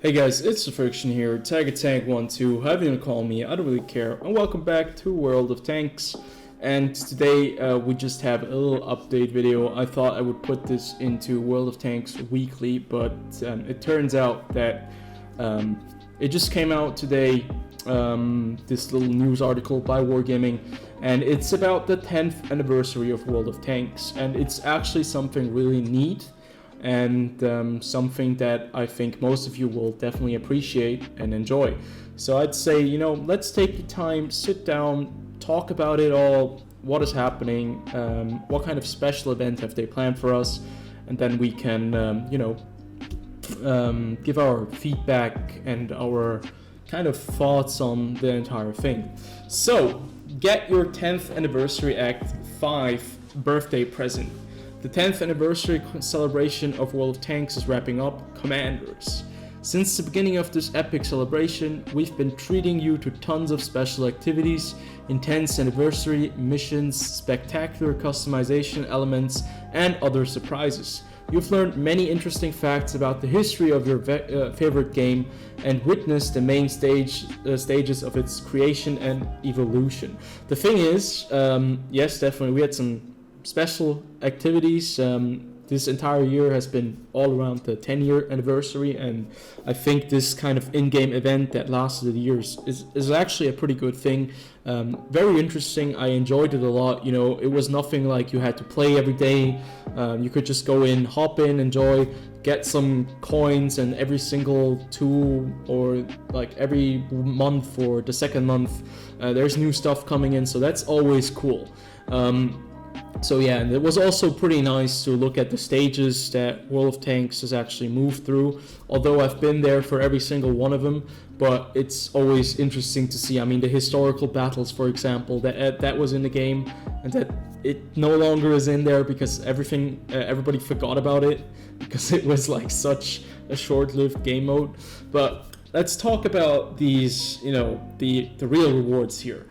Hey guys, it's TheFrXion here, Tank12, however you want to call me, I don't really care, and welcome back to World of Tanks. And today we just have a little update video. I thought I would put this into World of Tanks weekly, but it turns out that it just came out today, this little news article by Wargaming, and it's about the 10th anniversary of World of Tanks, and it's actually something really neat. And something that I think most of you will definitely appreciate and enjoy. So I'd say, let's take the time, sit down, talk about it all, what is happening, what kind of special event have they planned for us, and then we can, give our feedback and our kind of thoughts on the entire thing. So, get your 10th Anniversary Act 5 birthday present. The 10th anniversary celebration of World of Tanks is wrapping up, Commanders. Since the beginning of this epic celebration, we've been treating you to tons of special activities, intense anniversary missions, spectacular customization elements, and other surprises. You've learned many interesting facts about the history of your favorite game and witnessed the main stages of its creation and evolution. The thing is, yes, definitely, we had some special activities. This entire year has been all around the 10-year anniversary, and I think this kind of in-game event that lasted years is actually a pretty good thing. Very interesting. I enjoyed it a lot. It was nothing like you had to play every day. You could just go in, hop in, enjoy, get some coins, and every single 2 or like every month or the second month there's new stuff coming in, so that's always cool. So yeah, and it was also pretty nice to look at the stages that World of Tanks has actually moved through, although I've been there for every single one of them, but it's always interesting to see. I mean, the historical battles, for example, that was in the game, and that it no longer is in there because everybody forgot about it, because it was like such a short-lived game mode. But let's talk about these, the real rewards here.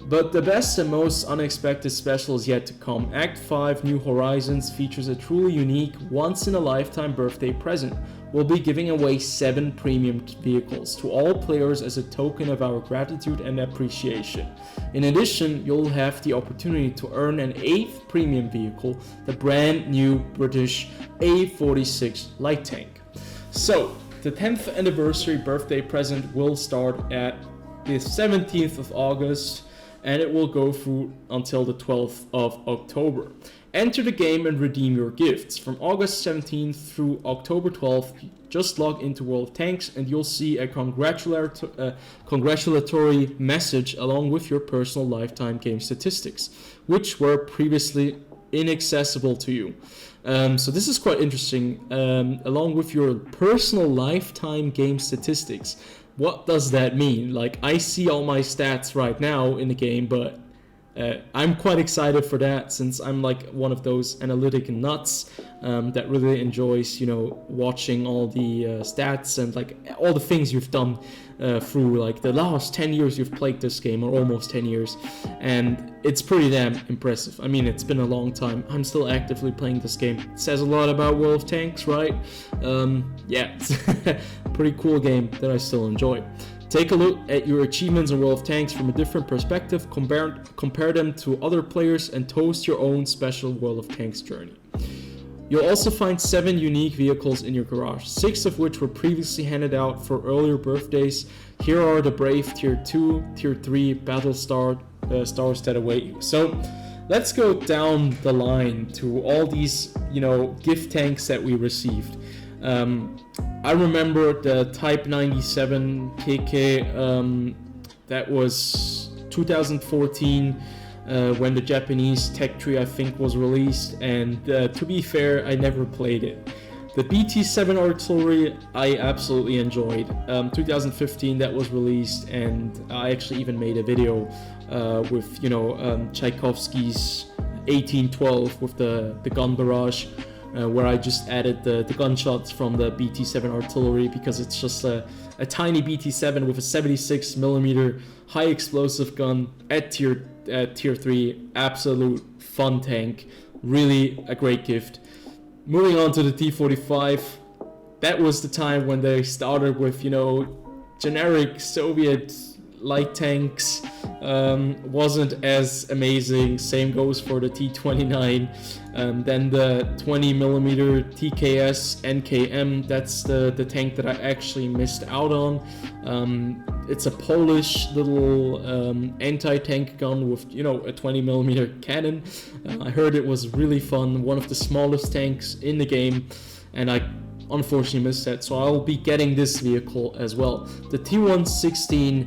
But the best and most unexpected special is yet to come. Act 5 New Horizons features a truly unique, once-in-a-lifetime birthday present. We'll be giving away 7 premium vehicles to all players as a token of our gratitude and appreciation. In addition, you'll have the opportunity to earn an 8th premium vehicle, the brand new British A-46 light tank. So, the 10th anniversary birthday present will start at the 17th of August, and it will go through until the 12th of October. Enter the game and redeem your gifts. From August 17th through October 12th, just log into World of Tanks and you'll see a congratulatory message along with your personal lifetime game statistics, which were previously inaccessible to you. So this is quite interesting. Along with your personal lifetime game statistics. What does that mean? Like, I see all my stats right now in the game, but I'm quite excited for that, since I'm like one of those analytic nuts that really enjoys, watching all the stats and like all the things you've done through like the last 10 years you've played this game, or almost 10 years, and it's pretty damn impressive. I mean, it's been a long time. I'm still actively playing this game. It says a lot about World of Tanks, right? Yeah, it's a pretty cool game that I still enjoy. Take a look at your achievements in World of Tanks from a different perspective, compare them to other players, and toast your own special World of Tanks journey. You'll also find 7 unique vehicles in your garage, 6 of which were previously handed out for earlier birthdays. Here are the Brave Tier 2, Tier 3 Battle stars that await you. So let's go down the line to all these, gift tanks that we received. I remember the Type 97 KK, that was 2014, when the Japanese tech tree, I think, was released, and to be fair, I never played it. The BT-7 artillery I absolutely enjoyed. 2015 that was released, and I actually even made a video with Tchaikovsky's 1812 with the gun barrage, where I just added the gunshots from the BT-7 artillery, because it's just a tiny BT-7 with a 76mm high explosive gun at tier 3. Absolute fun tank, really a great gift. Moving on to the T-45, that was the time when they started with, you know, generic Soviet light tanks. Wasn't as amazing. Same goes for the T-29. Then the 20mm TKS NKM, that's the tank that I actually missed out on. It's a Polish little anti-tank gun with, you know, a 20mm cannon. I heard it was really fun, one of the smallest tanks in the game, and I unfortunately missed that, so I'll be getting this vehicle as well. The T116,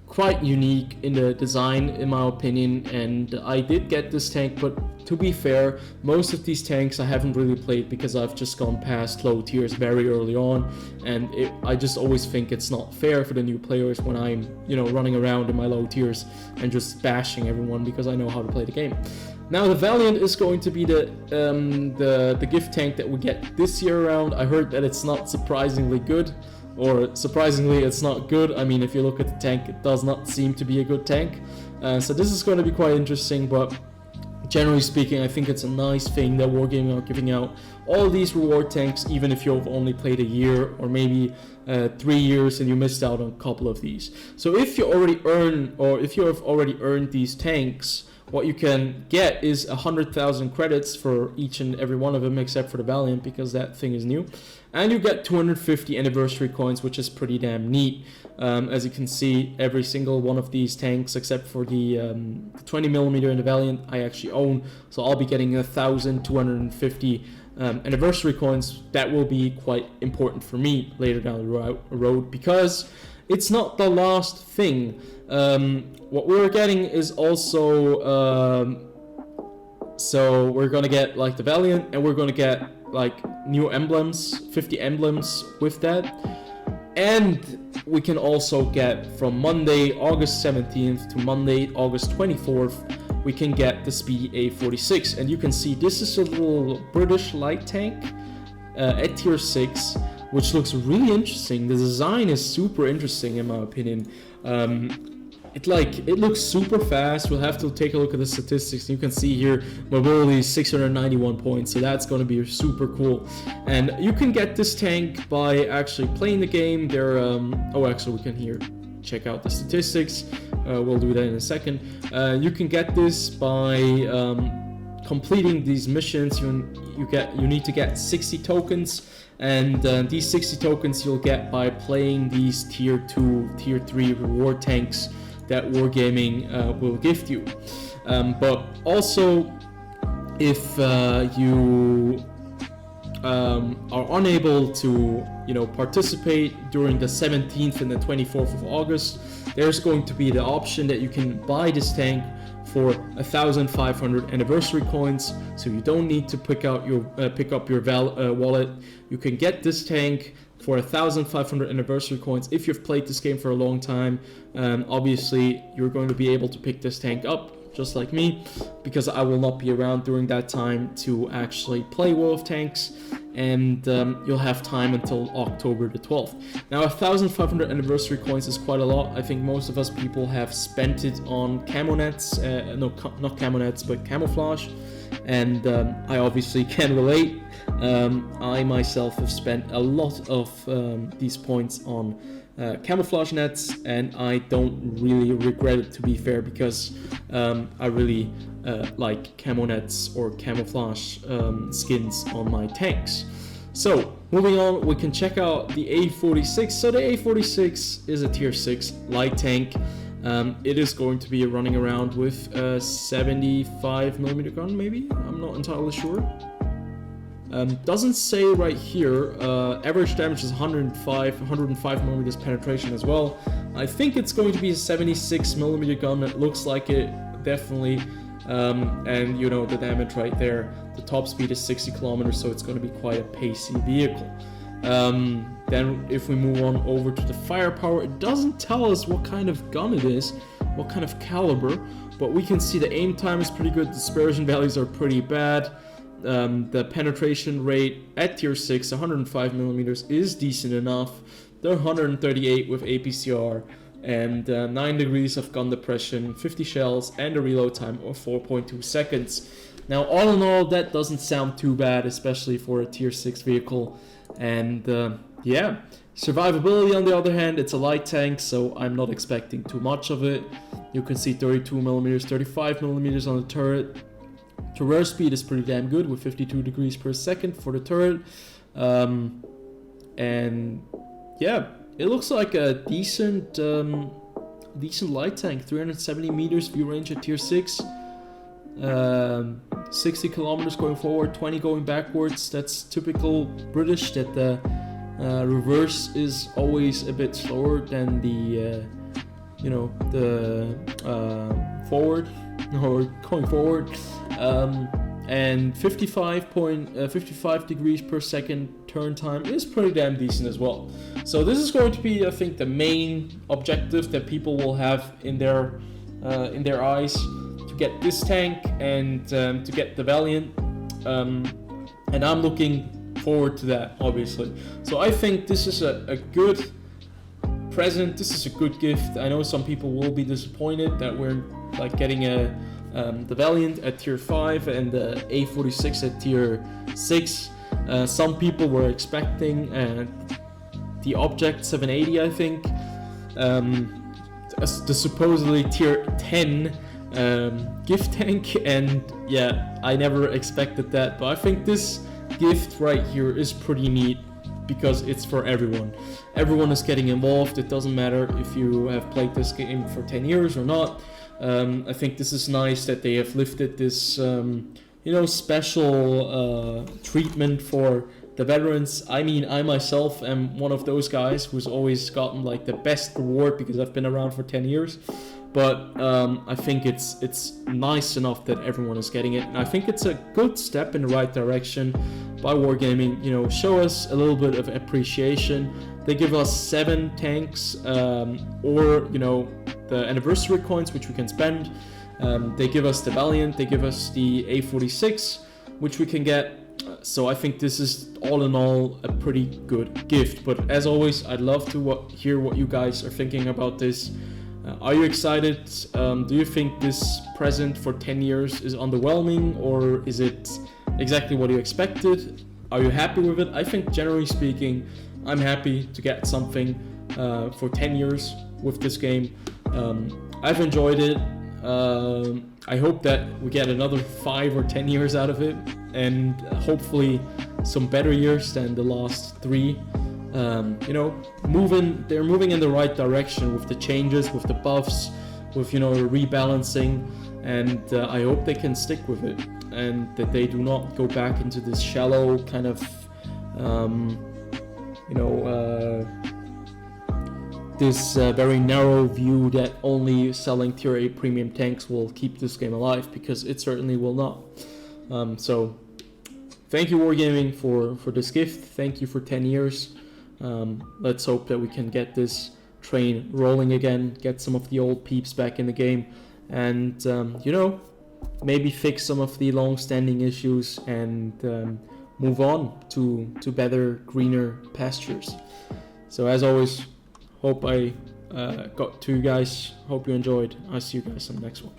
quite unique in the design in my opinion, and I did get this tank, but to be fair, most of these tanks I haven't really played because I've just gone past low tiers very early on, and I just always think it's not fair for the new players when I'm, you know, running around in my low tiers and just bashing everyone because I know how to play the game. Now the Valiant is going to be the gift tank that we get this year around. I heard that it's not surprisingly good, or surprisingly it's not good. I mean, if you look at the tank, it does not seem to be a good tank. So this is going to be quite interesting, but generally speaking, I think it's a nice thing that Wargaming are giving out all these reward tanks, even if you've only played a year or maybe 3 years and you missed out on a couple of these. So if you have already earned these tanks, what you can get is 100,000 credits for each and every one of them, except for the Valiant, because that thing is new. And you get 250 anniversary coins, which is pretty damn neat. As you can see, every single one of these tanks, except for the 20mm and the Valiant, I actually own. So I'll be getting 1,250 anniversary coins. That will be quite important for me later down the road, because it's not the last thing. What we're getting is also, so we're gonna get like the Valiant, and we're gonna get like new emblems, 50 emblems with that. And we can also get from Monday, August 17th to Monday, August 24th, we can get the Speedy A-46. And you can see this is a little British light tank at tier 6, which looks really interesting. The design is super interesting in my opinion. It looks super fast. We'll have to take a look at the statistics. You can see here mobility is 691 points, so that's going to be super cool. And you can get this tank by actually playing the game. There, actually we can here check out the statistics. We'll do that in a second. You can get this by completing these missions. You need to get 60 tokens. And these 60 tokens you'll get by playing these tier 2, tier 3 reward tanks that Wargaming will gift you. But also, if you are unable to, you know, participate during the 17th and the 24th of August, there's going to be the option that you can buy this tank for 1,500 anniversary coins, so you don't need to pick up your wallet. You can get this tank for 1,500 anniversary coins if you've played this game for a long time. Obviously, you're going to be able to pick this tank up, just like me, because I will not be around during that time to actually play War of Tanks, and you'll have time until October the 12th. Now, 1,500 anniversary coins is quite a lot. I think most of us people have spent it on camo nets, not camo nets, but camouflage, and I obviously can relate. I myself have spent a lot of these points on camouflage nets, and I don't really regret it, to be fair, because I really like camo nets or camouflage skins on my tanks. So moving on, we can check out the A-46. So the A-46 is a tier 6 light tank. It is going to be running around with a 75mm gun, maybe? I'm not entirely sure. Doesn't say right here. Average damage is 105mm penetration as well. I think it's going to be a 76mm gun. It looks like it, definitely. And you know the damage right there. The top speed is 60 kilometers, so it's going to be quite a pacey vehicle. Then if we move on over to the firepower, it doesn't tell us what kind of gun it is, what kind of caliber, but we can see the aim time is pretty good. Dispersion values are pretty bad. The penetration rate at tier 6, 105mm, is decent enough. They're 138 with APCR, and 9 degrees of gun depression, 50 shells, and a reload time of 4.2 seconds. Now, all in all, that doesn't sound too bad, especially for a tier 6 vehicle. And yeah, survivability on the other hand, it's a light tank, so I'm not expecting too much of it. You can see 32mm, 35mm on the turret. Traverse speed is pretty damn good with 52 degrees per second for the turret. And yeah, it looks like a decent light tank. 370 meters view range at tier 6. 60 kilometers going forward, 20 going backwards. That's typical British, that the reverse is always a bit slower than the forward or going forward. And 55 degrees per second turn time is pretty damn decent as well. So this is going to be, I think, the main objective that people will have in their eyes, to get this tank and to get the Valiant. And I'm looking forward to that, obviously. So I think this is a good present. This is a good gift. I know some people will be disappointed that we're like getting the Valiant at tier 5 and the A-46 at tier 6. Some people were expecting the Object 780, I think, the supposedly tier 10 gift tank, and yeah, I never expected that, but I think this gift right here is pretty neat because it's for everyone. Everyone is getting involved. It doesn't matter if you have played this game for 10 years or not. I think this is nice that they have lifted this special treatment for the veterans. I mean, I myself am one of those guys who's always gotten like the best reward because I've been around for 10 years. But I think it's nice enough that everyone is getting it, and I think it's a good step in the right direction by Wargaming. Show us a little bit of appreciation. They give us 7 tanks, or the anniversary coins, which we can spend. They give us the Valiant. They give us the A-46, which we can get. So I think this is all in all a pretty good gift. But as always, I'd love to hear what you guys are thinking about this. Are you excited? Do you think this present for 10 years is underwhelming, or is it exactly what you expected? Are you happy with it? I think generally speaking, I'm happy to get something for 10 years with this game. I've enjoyed it. I hope that we get another 5 or 10 years out of it, and hopefully some better years than the last 3. They're moving in the right direction with the changes, with the buffs, with the rebalancing, and I hope they can stick with it, and that they do not go back into this shallow kind of this very narrow view that only selling tier 8 premium tanks will keep this game alive, because it certainly will not. So thank you, Wargaming, for this gift. Thank you for 10 years. Let's hope that we can get this train rolling again, get some of the old peeps back in the game, and maybe fix some of the long-standing issues and move on to better, greener pastures. So as always, hope I got to you guys. Hope you enjoyed. I'll see you guys on the next one.